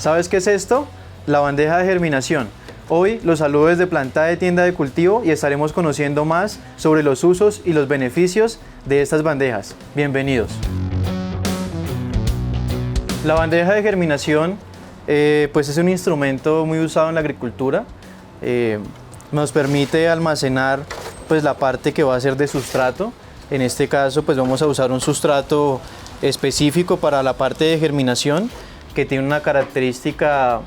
¿Sabes qué es esto? La bandeja de germinación. Hoy los saludo desde Planta de Tienda de Cultivo y estaremos conociendo más sobre los usos y los beneficios de estas bandejas. Bienvenidos. La bandeja de germinación pues es un instrumento muy usado en la agricultura. Nos permite almacenar pues la parte que va a ser de sustrato. En este caso pues vamos a usar un sustrato específico para la parte de germinación que tiene una característica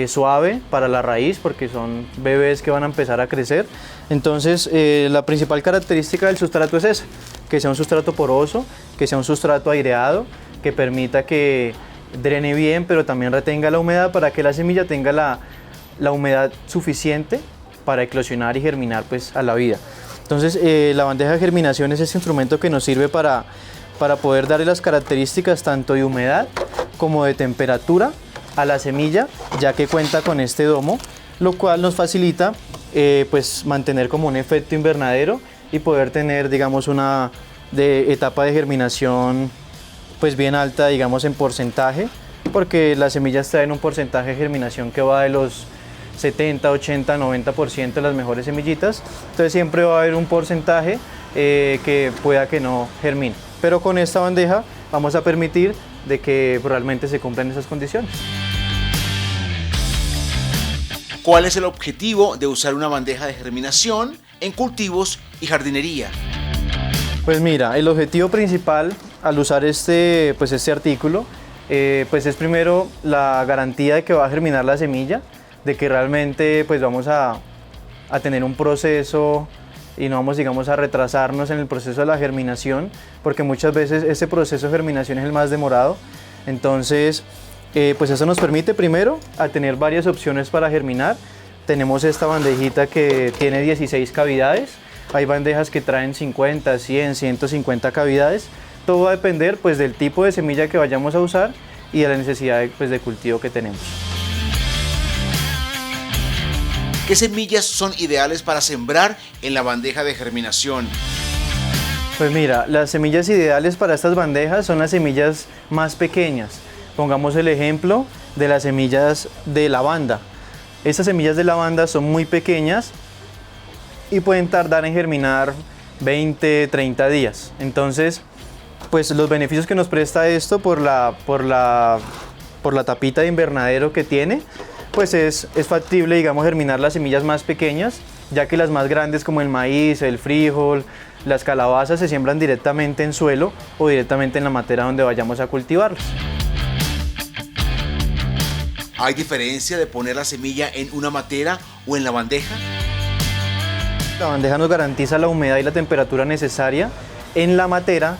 suave para la raíz porque son bebés que van a empezar a crecer. Entonces la principal característica del sustrato es esa, que sea un sustrato poroso, que sea un sustrato aireado, que permita que drene bien pero también retenga la humedad para que la semilla tenga la humedad suficiente para eclosionar y germinar pues a la vida. Entonces la bandeja de germinación es ese instrumento que nos sirve para poder darle las características tanto de humedad como de temperatura a la semilla, ya que cuenta con este domo, lo cual nos facilita pues mantener como un efecto invernadero y poder tener, digamos, una etapa de germinación pues bien alta, digamos, en porcentaje, porque las semillas traen un porcentaje de germinación que va de los 70, 80, 90% de las mejores semillitas, entonces siempre va a haber un porcentaje que pueda que no germine, pero con esta bandeja vamos a permitir de que realmente se cumplan esas condiciones. ¿Cuál es el objetivo de usar una bandeja de germinación en cultivos y jardinería? Pues mira, el objetivo principal al usar este artículo pues es primero la garantía de que va a germinar la semilla, de que realmente pues vamos a tener un proceso y no vamos, digamos, a retrasarnos en el proceso de la germinación, porque muchas veces ese proceso de germinación es el más demorado. Entonces pues eso nos permite primero a tener varias opciones para germinar. Tenemos esta bandejita que tiene 16 cavidades, hay bandejas que traen 50, 100, 150 cavidades. Todo va a depender pues del tipo de semilla que vayamos a usar y de la necesidad de cultivo que tenemos. ¿Qué semillas son ideales para sembrar en la bandeja de germinación? Pues mira, las semillas ideales para estas bandejas son las semillas más pequeñas. Pongamos el ejemplo de las semillas de lavanda. Estas semillas de lavanda son muy pequeñas y pueden tardar en germinar 20, 30 días. Entonces, pues los beneficios que nos presta esto por la tapita de invernadero que tiene, pues es factible, digamos, germinar las semillas más pequeñas, ya que las más grandes como el maíz, el frijol, las calabazas se siembran directamente en suelo o directamente en la matera donde vayamos a cultivarlas. ¿Hay diferencia de poner la semilla en una matera o en la bandeja? La bandeja nos garantiza la humedad y la temperatura necesaria. En la matera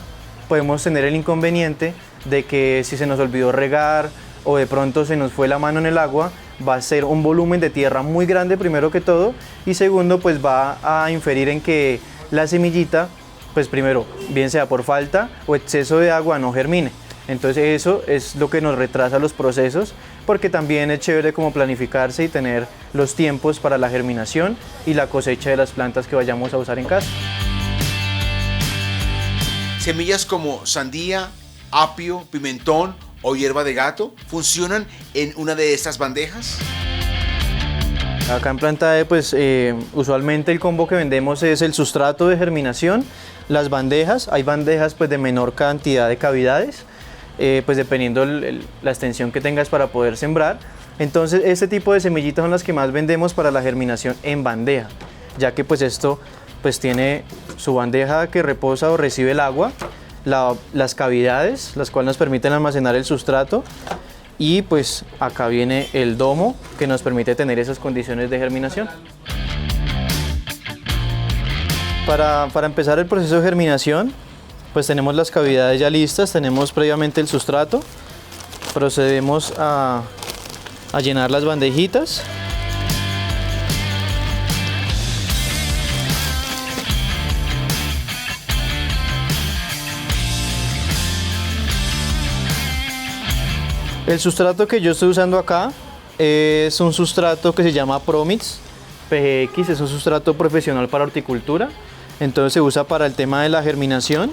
podemos tener el inconveniente de que si se nos olvidó regar o de pronto se nos fue la mano en el agua, va a ser un volumen de tierra muy grande primero que todo, y segundo pues va a inferir en que la semillita pues primero bien sea por falta o exceso de agua no germine. Entonces eso es lo que nos retrasa los procesos, porque también es chévere como planificarse y tener los tiempos para la germinación y la cosecha de las plantas que vayamos a usar en casa. Semillas como sandía, apio, pimentón o hierba de gato funcionan en una de estas bandejas. Acá en Planta E pues usualmente el combo que vendemos es el sustrato de germinación, las bandejas. Hay bandejas pues de menor cantidad de cavidades, pues dependiendo la extensión que tengas para poder sembrar. Entonces este tipo de semillitas son las que más vendemos para la germinación en bandeja, ya que pues esto pues tiene su bandeja que reposa o recibe el agua, las cavidades, las cuales nos permiten almacenar el sustrato, y pues acá viene el domo que nos permite tener esas condiciones de germinación. Para empezar el proceso de germinación, pues tenemos las cavidades ya listas, tenemos previamente el sustrato, procedemos a llenar las bandejitas. El sustrato que yo estoy usando acá es un sustrato que se llama Promix PGX, es un sustrato profesional para horticultura, entonces se usa para el tema de la germinación.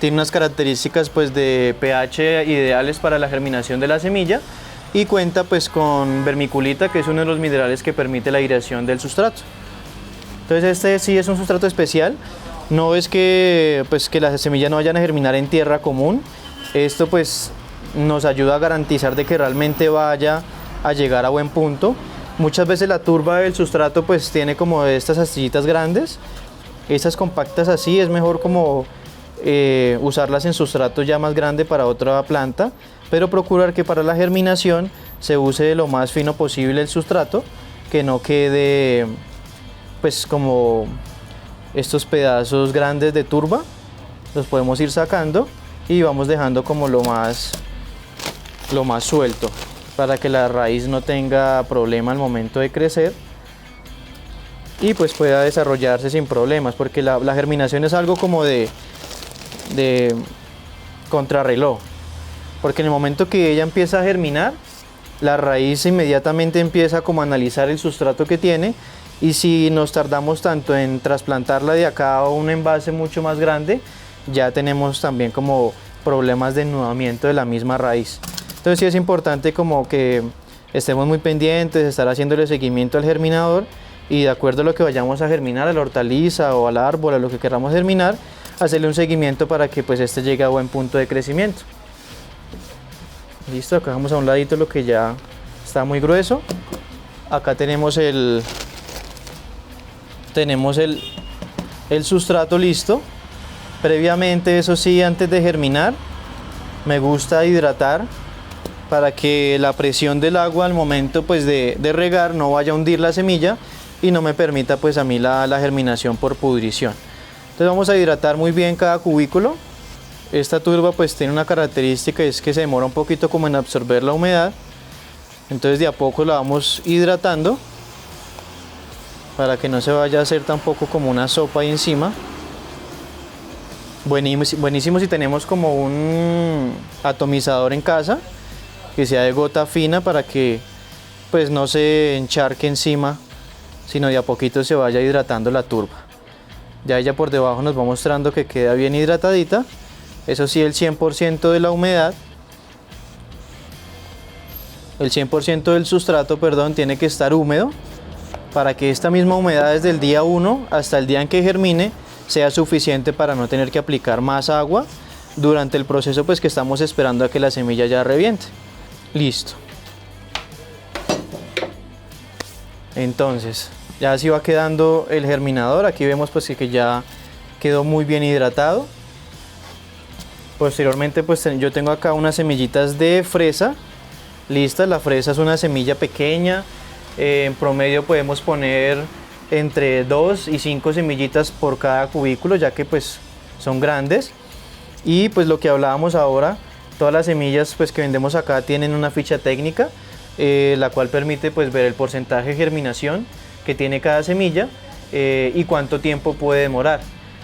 Tiene unas características pues de pH ideales para la germinación de la semilla, y cuenta pues con vermiculita, que es uno de los minerales que permite la aireación del sustrato. Entonces este sí es un sustrato especial, no es que, pues, que las semillas no vayan a germinar en tierra común. Esto pues nos ayuda a garantizar de que realmente vaya a llegar a buen punto. Muchas veces la turba del sustrato pues tiene como estas astillitas grandes, estas compactas así, es mejor como usarlas en sustrato ya más grande para otra planta, pero procurar que para la germinación se use lo más fino posible el sustrato, que no quede pues como estos pedazos grandes de turba. Los podemos ir sacando y vamos dejando como lo más suelto, para que la raíz no tenga problema al momento de crecer y pues pueda desarrollarse sin problemas, porque la germinación es algo como de contrarreloj, porque en el momento que ella empieza a germinar, la raíz inmediatamente empieza como a analizar el sustrato que tiene, y si nos tardamos tanto en trasplantarla de acá a un envase mucho más grande, ya tenemos también como problemas de enudamiento de la misma raíz. Entonces sí es importante como que estemos muy pendientes, estar haciéndole seguimiento al germinador, y de acuerdo a lo que vayamos a germinar, a la hortaliza o al árbol, a lo que queramos germinar, hacerle un seguimiento para que pues este llegue a buen punto de crecimiento. Listo, acá dejamos a un ladito lo que ya está muy grueso. Acá tenemos el sustrato listo. Previamente, eso sí, antes de germinar, me gusta hidratar para que la presión del agua al momento pues de regar no vaya a hundir la semilla y no me permita pues a mí la germinación por pudrición. Entonces vamos a hidratar muy bien cada cubículo. Esta turba pues tiene una característica, es que se demora un poquito como en absorber la humedad. Entonces de a poco la vamos hidratando para que no se vaya a hacer tampoco como una sopa ahí encima. Buenísimo si tenemos como un atomizador en casa, que sea de gota fina, para que pues no se encharque encima, sino de a poquito se vaya hidratando la turba. Ya ella por debajo nos va mostrando que queda bien hidratadita. Eso sí, el 100% de la humedad, el 100% del sustrato, perdón, tiene que estar húmedo, para que esta misma humedad desde el día 1 hasta el día en que germine sea suficiente para no tener que aplicar más agua durante el proceso pues que estamos esperando a que la semilla ya reviente. Listo. Entonces ya así va quedando el germinador. Aquí vemos pues que ya quedó muy bien hidratado. Posteriormente pues yo tengo acá unas semillitas de fresa listas. La fresa es una semilla pequeña, en promedio podemos poner entre 2 y 5 semillitas por cada cubículo, ya que pues son grandes. Y pues lo que hablábamos ahora, todas las semillas pues que vendemos acá tienen una ficha técnica, la cual permite pues ver el porcentaje de germinación que tiene cada semilla y cuánto tiempo puede demorar.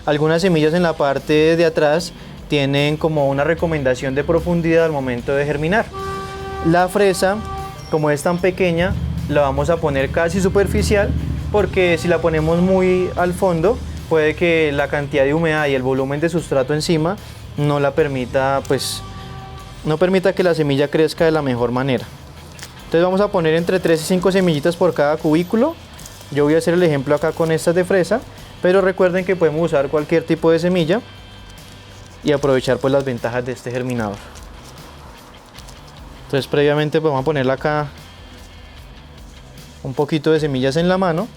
Algunas semillas en la parte de atrás tienen como una recomendación de profundidad al momento de germinar. La fresa, como es tan pequeña, la vamos a poner casi superficial, porque si la ponemos muy al fondo, puede que la cantidad de humedad y el volumen de sustrato encima no la permita, pues no permita que la semilla crezca de la mejor manera. Entonces vamos a poner entre 3 y 5 semillitas por cada cubículo. Yo voy a hacer el ejemplo acá con estas de fresa, pero recuerden que podemos usar cualquier tipo de semilla y aprovechar pues las ventajas de este germinador. Entonces previamente pues vamos a ponerle acá un poquito de semillas en la mano.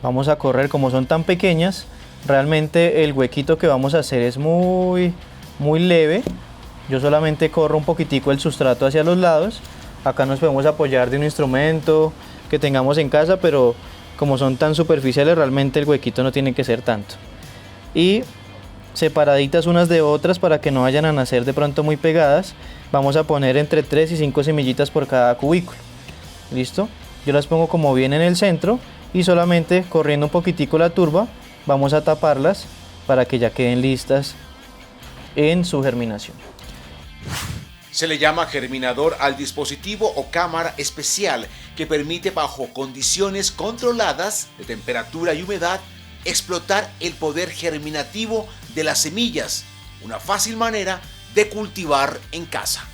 Vamos a correr, como son tan pequeñas, realmente el huequito que vamos a hacer es muy leve. Yo solamente corro un poquitico el sustrato hacia los lados. Acá nos podemos apoyar de un instrumento que tengamos en casa, pero como son tan superficiales, realmente el huequito no tiene que ser tanto. Y separaditas unas de otras para que no vayan a nacer de pronto muy pegadas, vamos a poner entre 3 y 5 semillitas por cada cubículo. ¿Listo? Yo las pongo como bien en el centro y solamente corriendo un poquitico la turba vamos a taparlas para que ya queden listas en su germinación. Se le llama germinador al dispositivo o cámara especial que permite, bajo condiciones controladas de temperatura y humedad, explotar el poder germinativo de las semillas, una fácil manera de cultivar en casa.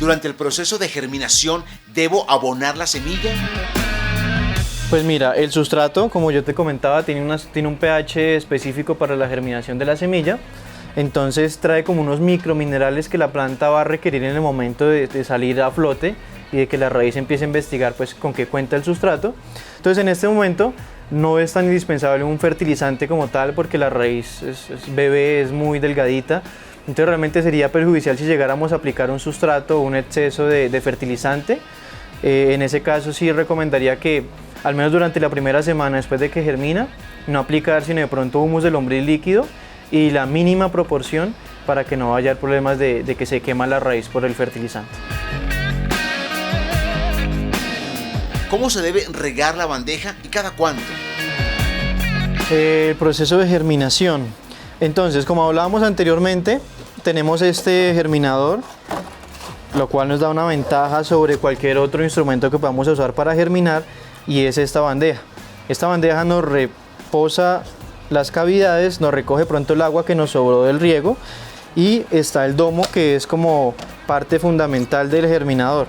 Durante el proceso de germinación, ¿debo abonar la semilla? Pues mira, el sustrato, como yo te comentaba, tiene un pH específico para la germinación de la semilla. Entonces trae como unos microminerales que la planta va a requerir en el momento de salir a flote y de que la raíz empiece a investigar pues con qué cuenta el sustrato. Entonces en este momento no es tan indispensable un fertilizante como tal porque la raíz es bebé, es muy delgadita. Entonces realmente sería perjudicial si llegáramos a aplicar un sustrato o un exceso de fertilizante. En ese caso sí recomendaría que al menos durante la primera semana después de que germina, no aplicar sino de pronto humus de lombriz líquido y la mínima proporción para que no vaya a haber problemas de que se quema la raíz por el fertilizante. ¿Cómo se debe regar la bandeja y cada cuánto? El proceso de germinación. Entonces, como hablábamos anteriormente, tenemos este germinador, lo cual nos da una ventaja sobre cualquier otro instrumento que podamos usar para germinar, y es esta bandeja. Esta bandeja nos reposa las cavidades, nos recoge pronto el agua que nos sobró del riego, y está el domo, que es como parte fundamental del germinador.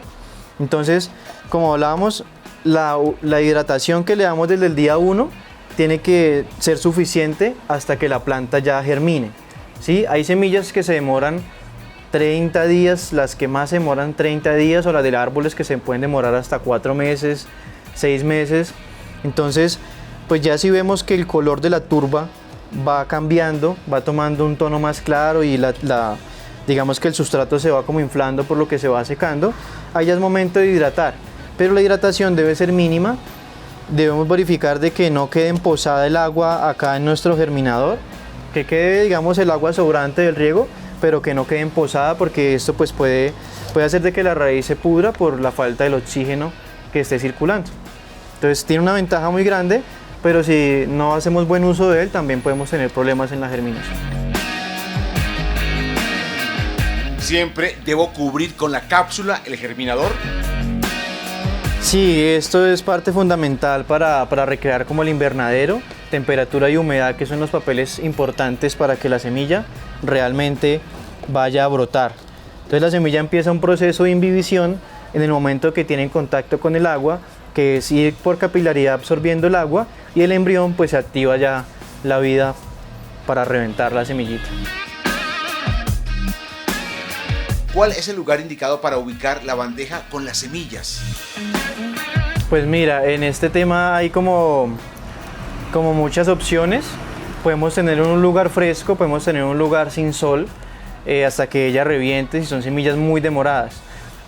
Entonces, como hablábamos, la hidratación que le damos desde el día 1 tiene que ser suficiente hasta que la planta ya germine, ¿sí? Hay semillas que se demoran 30 días, las que más se demoran 30 días, o las de árboles que se pueden demorar hasta 4 meses, 6 meses. Entonces, pues ya si vemos que el color de la turba va cambiando, va tomando un tono más claro y digamos que el sustrato se va como inflando por lo que se va secando, ahí ya es momento de hidratar. Pero la hidratación debe ser mínima. Debemos verificar de que no quede posada el agua acá en nuestro germinador, que quede, digamos, el agua sobrante del riego, pero que no quede posada, porque esto pues puede hacer de que la raíz se pudra por la falta del oxígeno que esté circulando. Entonces tiene una ventaja muy grande, pero si no hacemos buen uso de él, también podemos tener problemas en la germinación. ¿Siempre debo cubrir con la cápsula el germinador? Sí, esto es parte fundamental para recrear como el invernadero, temperatura y humedad, que son los papeles importantes para que la semilla realmente vaya a brotar. Entonces la semilla empieza un proceso de imbibición en el momento que tiene contacto con el agua, que es ir por capilaridad absorbiendo el agua, y el embrión pues se activa ya la vida para reventar la semillita. ¿Cuál es el lugar indicado para ubicar la bandeja con las semillas? Pues mira, en este tema hay como muchas opciones. Podemos tener un lugar fresco, podemos tener un lugar sin sol, hasta que ella reviente si son semillas muy demoradas.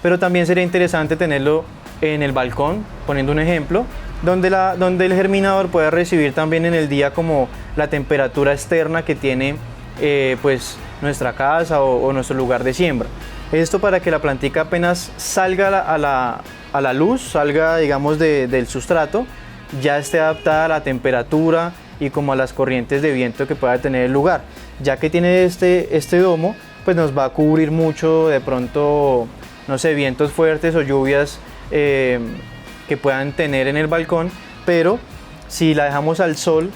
Pero también sería interesante tenerlo en el balcón, poniendo un ejemplo, donde el germinador pueda recibir también en el día como la temperatura externa que tiene pues nuestra casa o nuestro lugar de siembra. Esto para que la plantica apenas salga a la luz, salga digamos del sustrato, ya esté adaptada a la temperatura y como a las corrientes de viento que pueda tener el lugar. Ya que tiene este domo, pues nos va a cubrir mucho de pronto, no sé, vientos fuertes o lluvias que puedan tener en el balcón, pero si la dejamos al sol,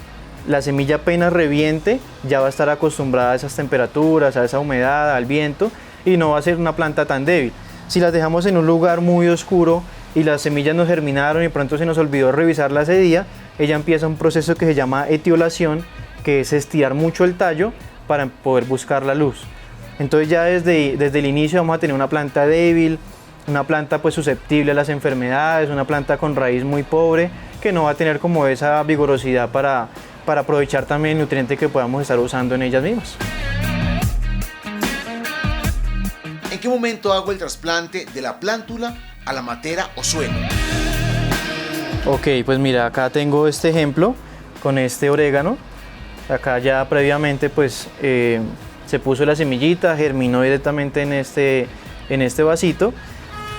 la semilla apenas reviente ya va a estar acostumbrada a esas temperaturas, a esa humedad, al viento, y no va a ser una planta tan débil. Si las dejamos en un lugar muy oscuro y las semillas no germinaron y pronto se nos olvidó revisarla ese día, ella empieza un proceso que se llama etiolación, que es estirar mucho el tallo para poder buscar la luz. Entonces ya desde el inicio vamos a tener una planta débil, una planta pues susceptible a las enfermedades, una planta con raíz muy pobre, que no va a tener como esa vigorosidad para aprovechar también el nutriente que podamos estar usando en ellas mismas. ¿En qué momento hago el trasplante de la plántula a la matera o suelo? Ok, pues mira, acá tengo este ejemplo con este orégano. Acá ya previamente pues se puso la semillita, germinó directamente en este vasito,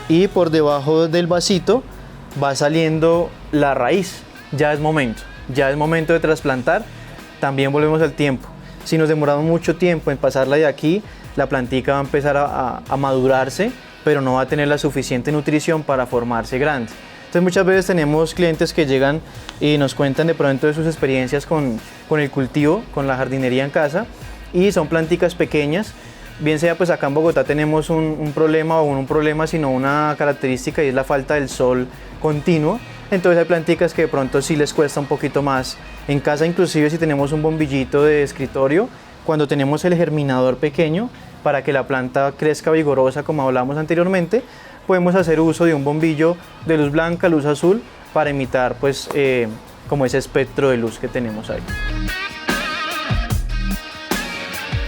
y por debajo del vasito va saliendo la raíz. Ya es momento de trasplantar. También volvemos al tiempo. Si nos demoramos mucho tiempo en pasarla de aquí, la plantica va a empezar a madurarse, pero no va a tener la suficiente nutrición para formarse grande. Entonces muchas veces tenemos clientes que llegan y nos cuentan de pronto de sus experiencias con el cultivo, con la jardinería en casa, y son planticas pequeñas, bien sea pues acá en Bogotá tenemos un problema, o un problema, sino una característica, y es la falta del sol continuo. Entonces hay planticas que de pronto sí les cuesta un poquito más. En casa inclusive si tenemos un bombillito de escritorio, cuando tenemos el germinador pequeño, para que la planta crezca vigorosa como hablamos anteriormente, podemos hacer uso de un bombillo de luz blanca, luz azul, para imitar pues como ese espectro de luz que tenemos ahí.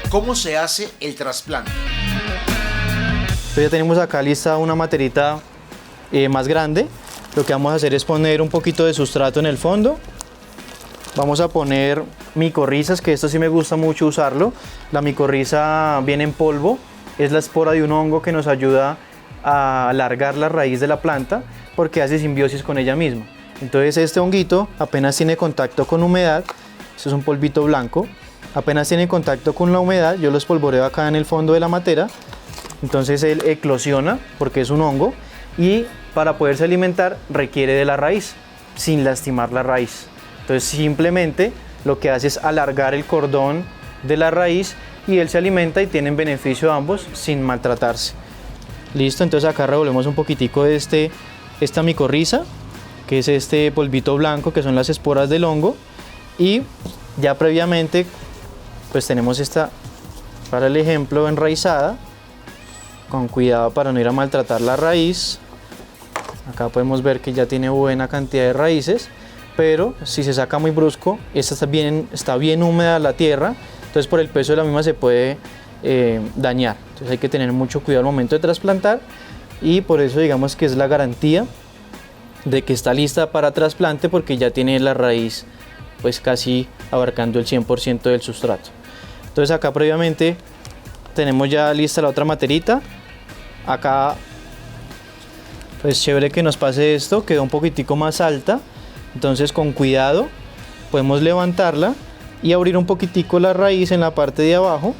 ¿Cómo se hace el trasplante? Entonces ya tenemos acá lista una materita más grande. Lo que vamos a hacer es poner un poquito de sustrato en el fondo. Vamos a poner micorrizas, que esto sí me gusta mucho usarlo. La micorriza viene en polvo, es la espora de un hongo que nos ayuda a alargar la raíz de la planta porque hace simbiosis con ella misma. Entonces este honguito apenas tiene contacto con humedad, esto es un polvito blanco, apenas tiene contacto con la humedad, yo lo espolvoreo acá en el fondo de la matera, entonces él eclosiona porque es un hongo y para poderse alimentar requiere de la raíz, sin lastimar la raíz. Entonces simplemente lo que hace es alargar el cordón de la raíz y él se alimenta y tienen beneficio ambos sin maltratarse. Listo, entonces acá revolvemos un poquitico de esta micorriza, que es este polvito blanco que son las esporas del hongo, y ya previamente pues tenemos esta, para el ejemplo, enraizada, con cuidado para no ir a maltratar la raíz. Acá podemos ver que ya tiene buena cantidad de raíces, pero si se saca muy brusco, esta está bien húmeda la tierra, entonces por el peso de la misma se puede dañar. Entonces hay que tener mucho cuidado al momento de trasplantar, y por eso digamos que es la garantía de que está lista para trasplante, porque ya tiene la raíz pues casi abarcando el 100% del sustrato. Entonces acá previamente tenemos ya lista la otra materita. Acá pues chévere que nos pase esto, quedó un poquitico más alta, entonces con cuidado podemos levantarla y abrir un poquitico la raíz en la parte de abajo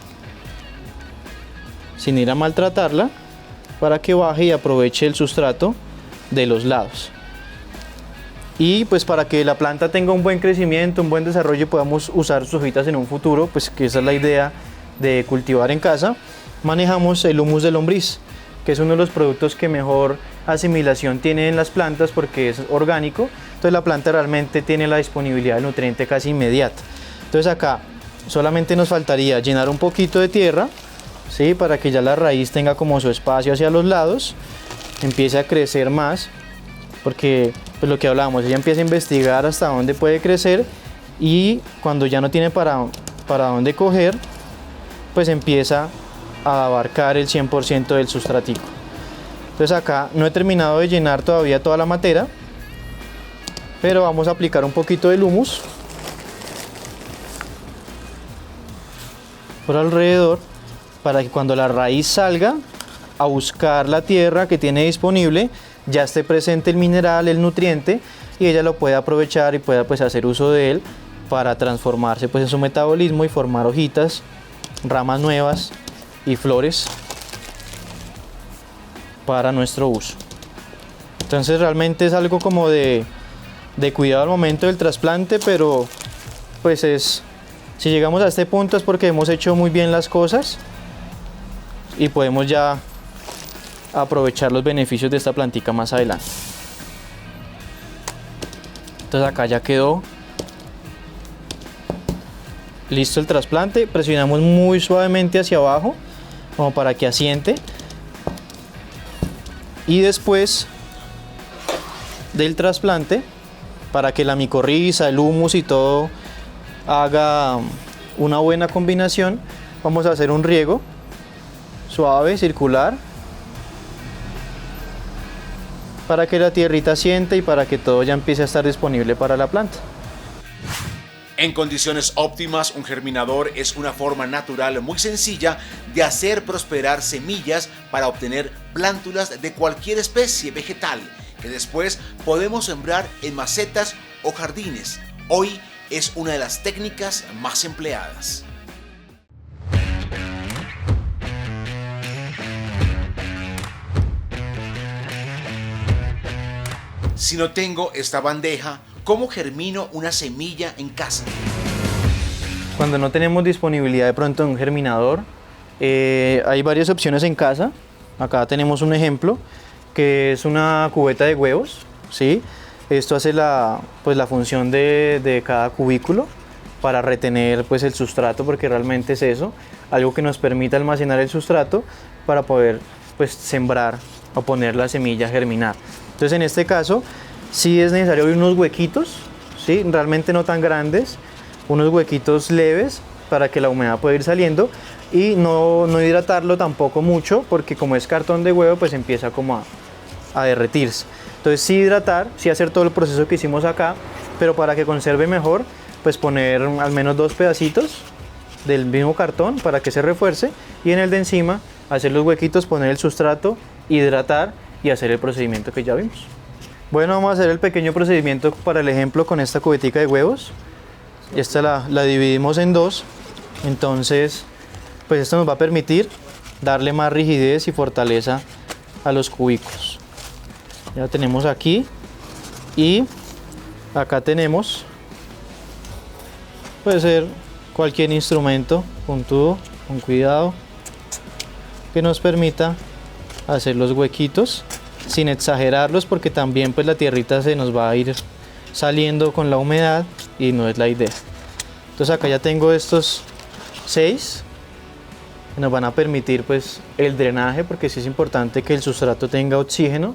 sin ir a maltratarla, para que baje y aproveche el sustrato de los lados. Y pues para que la planta tenga un buen crecimiento, un buen desarrollo y podamos usar sus hojitas en un futuro, pues que esa es la idea de cultivar en casa, manejamos el humus de lombriz, que es uno de los productos que mejor asimilación tiene en las plantas porque es orgánico. Entonces la planta realmente tiene la disponibilidad del nutriente casi inmediata. Entonces acá solamente nos faltaría llenar un poquito de tierra, ¿sí? Para que ya la raíz tenga como su espacio hacia los lados, empiece a crecer más, porque pues lo que hablábamos, ella empieza a investigar hasta dónde puede crecer, y cuando ya no tiene para dónde coger, pues empieza a abarcar el 100% del sustratico. Entonces acá no he terminado de llenar todavía toda la matera, pero vamos a aplicar un poquito del humus por alrededor, para que cuando la raíz salga a buscar la tierra que tiene disponible, ya esté presente el mineral, el nutriente, y ella lo pueda aprovechar y pueda pues hacer uso de él para transformarse pues en su metabolismo y formar hojitas, ramas nuevas y flores para nuestro uso. Entonces realmente es algo como de cuidado al momento del trasplante, pero pues si llegamos a este punto es porque hemos hecho muy bien las cosas y podemos ya aprovechar los beneficios de esta plantica más adelante. Entonces acá ya quedó listo el trasplante. Presionamos muy suavemente hacia abajo como para que asiente, y después del trasplante, para que la micorriza, el humus y todo haga una buena combinación, vamos a hacer un riego suave, circular, para que la tierrita asiente y para que todo ya empiece a estar disponible para la planta. En condiciones óptimas, un germinador es una forma natural muy sencilla de hacer prosperar semillas para obtener plántulas de cualquier especie vegetal, que después podemos sembrar en macetas o jardines. Hoy es una de las técnicas más empleadas. Si no tengo esta bandeja, ¿cómo germino una semilla en casa? Cuando no tenemos disponibilidad de pronto de un germinador, Hay varias opciones en casa. Acá tenemos un ejemplo que es una cubeta de huevos, ¿sí? Esto hace pues la función de cada cubículo para retener pues el sustrato, porque realmente es eso, algo que nos permite almacenar el sustrato para poder pues sembrar o poner la semilla a germinar. Entonces en este caso sí es necesario abrir unos huequitos, ¿sí? Realmente no tan grandes, unos huequitos leves para que la humedad pueda ir saliendo y no hidratarlo tampoco mucho, porque como es cartón de huevo pues empieza como a derretirse. Entonces sí hidratar, sí hacer todo el proceso que hicimos acá, pero para que conserve mejor pues poner al menos 2 pedacitos del mismo cartón para que se refuerce, y en el de encima hacer los huequitos, poner el sustrato, hidratar y hacer el procedimiento que ya vimos. Bueno, vamos a hacer el pequeño procedimiento para el ejemplo con esta cubetica de huevos. Esta la dividimos en dos, entonces pues esto nos va a permitir darle más rigidez y fortaleza a los cubículos. Ya tenemos aquí, y acá tenemos, puede ser cualquier instrumento puntudo, con cuidado, que nos permita hacer los huequitos sin exagerarlos, porque también pues la tierrita se nos va a ir saliendo con la humedad y no es la idea. Entonces acá ya tengo estos 6 que nos van a permitir pues el drenaje, porque sí es importante que el sustrato tenga oxígeno,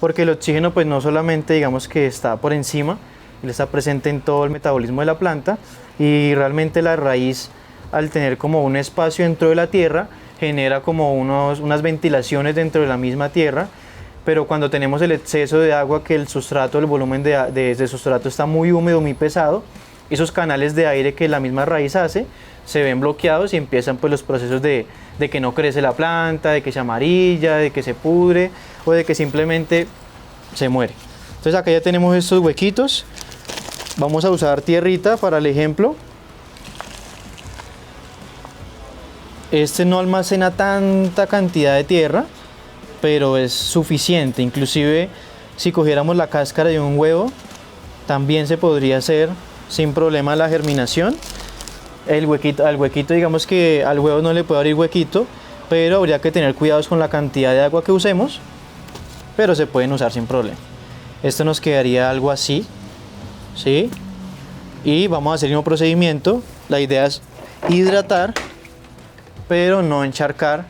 porque el oxígeno pues no solamente digamos que está por encima, él está presente en todo el metabolismo de la planta, y realmente la raíz, al tener como un espacio dentro de la tierra, genera como unas ventilaciones dentro de la misma tierra, pero cuando tenemos el exceso de agua, que el sustrato, el volumen de ese sustrato está muy húmedo, muy pesado, esos canales de aire que la misma raíz hace se ven bloqueados y empiezan pues los procesos de que no crece la planta, de que se amarilla, de que se pudre o de que simplemente se muere. Entonces acá ya tenemos estos huequitos. Vamos a usar tierrita para el ejemplo. Este no almacena tanta cantidad de tierra, pero es suficiente. Inclusive si cogiéramos la cáscara de un huevo, también se podría hacer sin problema la germinación. Al huequito, digamos que al huevo no le puede abrir huequito, pero habría que tener cuidados con la cantidad de agua que usemos, pero se pueden usar sin problema. Esto nos quedaría algo así, ¿sí? Y vamos a hacer el mismo procedimiento. La idea es hidratar, pero no encharcar,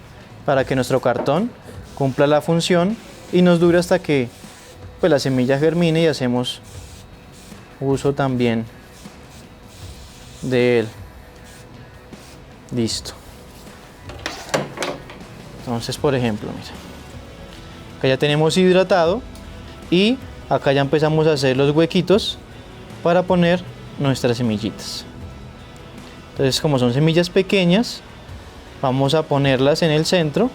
para que nuestro cartón cumpla la función y nos dure hasta que pues la semilla germine y hacemos uso también de él. Listo. Entonces, por ejemplo, mira, acá ya tenemos hidratado y acá ya empezamos a hacer los huequitos para poner nuestras semillitas. Entonces, como son semillas pequeñas, vamos a ponerlas en el centro.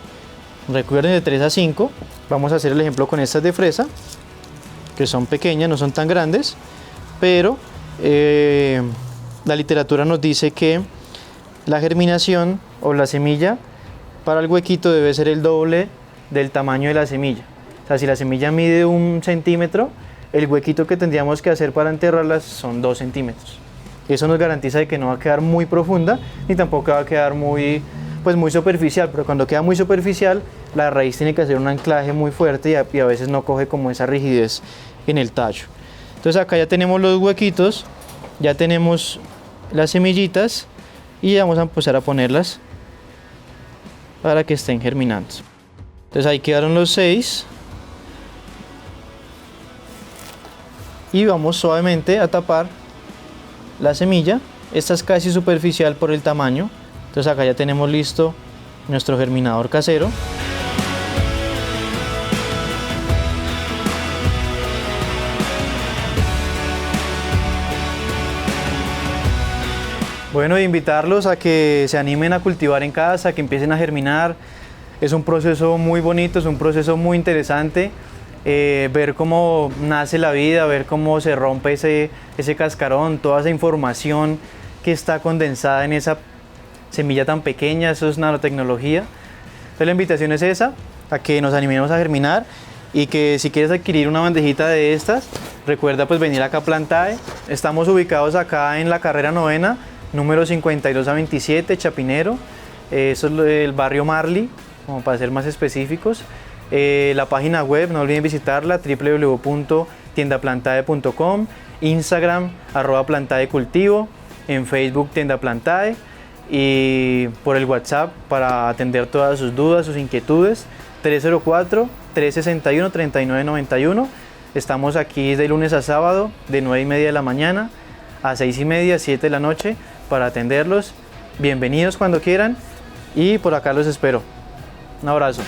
Recuerden, de 3 a 5. Vamos a hacer el ejemplo con estas de fresa, que son pequeñas, no son tan grandes, pero la literatura nos dice que la germinación o la semilla para el huequito debe ser el doble del tamaño de la semilla. O sea, si la semilla mide 1 centímetro, el huequito que tendríamos que hacer para enterrarlas son 2 centímetros. Eso nos garantiza de que no va a quedar muy profunda, ni tampoco va a quedar muy superficial, pero cuando queda muy superficial, la raíz tiene que hacer un anclaje muy fuerte y a veces no coge como esa rigidez en el tallo. Entonces acá ya tenemos los huequitos, ya tenemos las semillitas, y vamos a empezar a ponerlas para que estén germinando. Entonces ahí quedaron los 6 y vamos suavemente a tapar la semilla. Esta es casi superficial por el tamaño. Entonces acá ya tenemos listo nuestro germinador casero. Bueno, invitarlos a que se animen a cultivar en casa, que empiecen a germinar. Es un proceso muy bonito, es un proceso muy interesante. Ver cómo nace la vida, ver cómo se rompe ese cascarón, toda esa información que está condensada en esa semilla tan pequeña, eso es nanotecnología. Entonces la invitación es esa, a que nos animemos a germinar, y que si quieres adquirir una bandejita de estas, recuerda pues venir acá a Plantae. Estamos ubicados acá en la carrera 9ª, número 52 a 27, Chapinero. Eso es el barrio Marley, como para ser más específicos. La página web, no olviden visitarla, www.tiendaplantae.com, Instagram, @plantaecultivo, en Facebook Tienda Plantae, y por el WhatsApp para atender todas sus dudas, sus inquietudes, 304-361-3991. Estamos aquí de lunes a sábado, de 9:30 de la mañana a 6:30, 7 de la noche, para atenderlos. Bienvenidos cuando quieran y por acá los espero. Un abrazo.